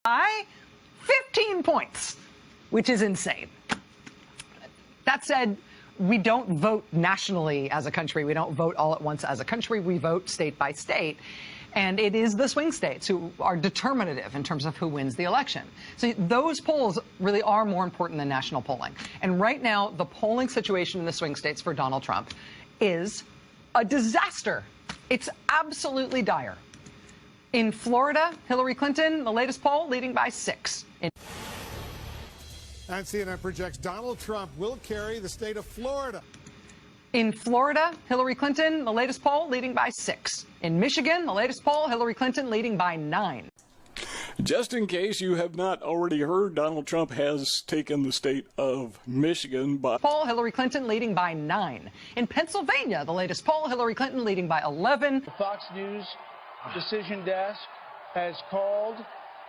by 15 points, which is insane. That said, we don't vote nationally as a country. We don't vote all at once as a country. We vote state by state. And it is the swing states who are determinative in terms of who wins the election. So those polls really are more important than national polling. And right now, the polling situation in the swing states for Donald Trump is a disaster. It's absolutely dire. In Florida, Hillary Clinton, the latest poll, leading by 6. And CNN projects Donald Trump will carry the state of Florida. In Florida, Hillary Clinton, the latest poll, leading by 6. In Michigan, the latest poll, Hillary Clinton leading by 9. Just in case you have not already heard, Donald Trump has taken the state of Michigan by poll, Hillary Clinton leading by 9. In Pennsylvania, the latest poll, Hillary Clinton leading by 11. The Fox News decision desk has called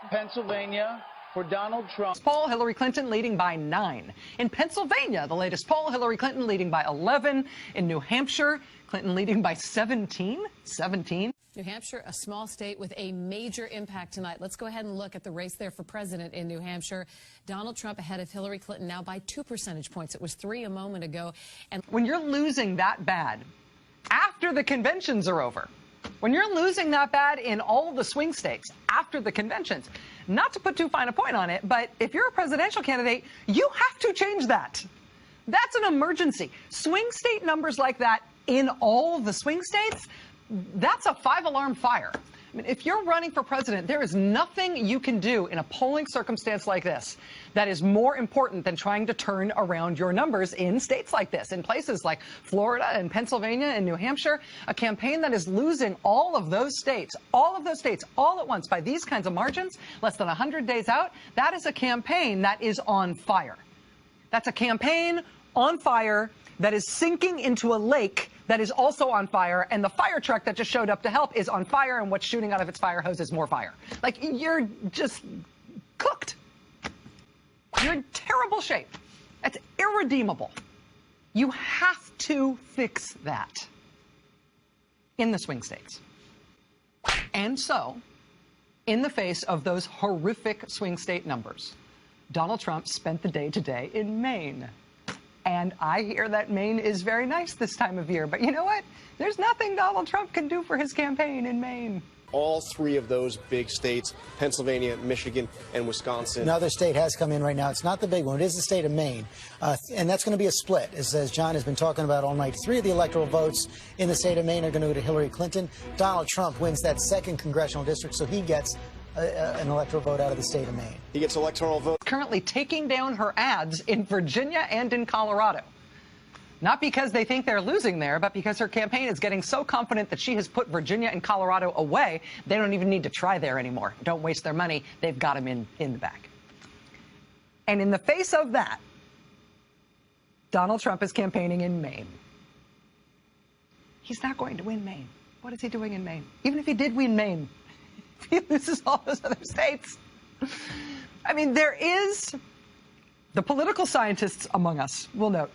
Pennsylvania for Donald Trump. Poll, Hillary Clinton leading by 9. In Pennsylvania, the latest poll, Hillary Clinton leading by 11. In New Hampshire, Clinton leading by 17. 17. New Hampshire, a small state with a major impact tonight. Let's go ahead and look at the race there for president in New Hampshire. Donald Trump ahead of Hillary Clinton now by 2 percentage points. It was 3 a moment ago. And when you're losing that bad after the conventions are over, when you're losing that bad in all of the swing states after the conventions, not to put too fine a point on it, but if you're a presidential candidate, you have to change that. That's an emergency. Swing state numbers like that in all of the swing states, that's a 5-alarm fire. I mean, if you're running for president, there is nothing you can do in a polling circumstance like this that is more important than trying to turn around your numbers in states like this, in places like Florida and Pennsylvania and New Hampshire. A campaign that is losing all of those states all at once by these kinds of margins, less than 100 days out, that is a campaign that is on fire. That's a campaign on fire that is sinking into a lake that is also on fire, and the fire truck that just showed up to help is on fire, and what's shooting out of its fire hose is more fire. Like, you're just cooked. You're in terrible shape. That's irredeemable. You have to fix that in the swing states. And so, in the face of those horrific swing state numbers, Donald Trump spent the day today in Maine. And I hear that Maine is very nice this time of year. But you know what? There's nothing Donald Trump can do for his campaign in Maine. All 3 of those big states, Pennsylvania, Michigan, and Wisconsin. Another state has come in right now. It's not the big one. It is the state of Maine. And that's going to be a split. As John has been talking about all night, 3 of the electoral votes in the state of Maine are going to go to Hillary Clinton. Donald Trump wins that 2nd congressional district, so he gets an electoral vote out of the state of Maine. He gets electoral vote. Currently taking down her ads in Virginia and in Colorado. Not because they think they're losing there, but because her campaign is getting so confident that she has put Virginia and Colorado away, they don't even need to try there anymore. Don't waste their money. They've got them in the back. And in the face of that, Donald Trump is campaigning in Maine. He's not going to win Maine. What is he doing in Maine? Even if he did win Maine, if he loses all those other states. I mean, there is, the political scientists among us will note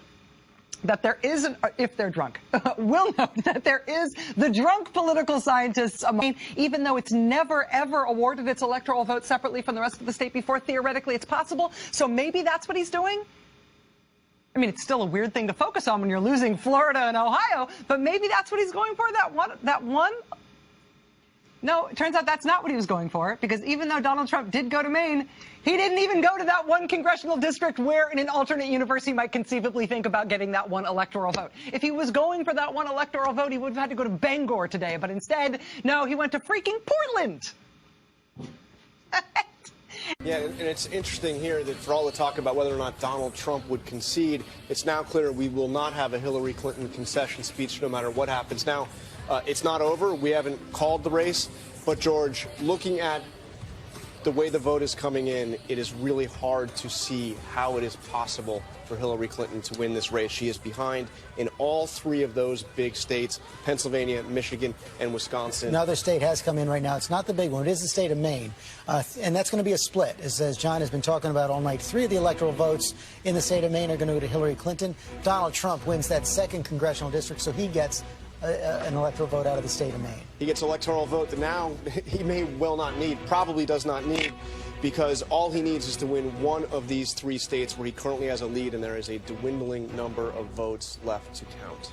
that there is, if they're drunk, will note that there is the drunk political scientists among, even though it's never, ever awarded its electoral vote separately from the rest of the state before, theoretically it's possible. So maybe that's what he's doing. I mean, it's still a weird thing to focus on when you're losing Florida and Ohio, but maybe that's what he's going for, that one. No, it turns out that's not what he was going for, because even though Donald Trump did go to Maine, he didn't even go to that one congressional district where, in an alternate universe, he might conceivably think about getting that one electoral vote. If he was going for that one electoral vote, he would have had to go to Bangor today. But instead, no, he went to freaking Portland. Yeah, and it's interesting here that for all the talk about whether or not Donald Trump would concede, it's now clear we will not have a Hillary Clinton concession speech no matter what happens. Now, it's not over. We haven't called the race. But, George, looking at the way the vote is coming in, it is really hard to see how it is possible for Hillary Clinton to win this race. She is behind in all 3 of those big states, Pennsylvania, Michigan, and Wisconsin. Another state has come in right now. It's not the big one. It is the state of Maine. And that's going to be a split. As John has been talking about all night, 3 of the electoral votes in the state of Maine are going to go to Hillary Clinton. Donald Trump wins that 2nd congressional district, so he gets an electoral vote out of the state of Maine. He gets electoral vote that now he may well not need, probably does not need, because all he needs is to win one of these 3 states where he currently has a lead, and there is a dwindling number of votes left to count.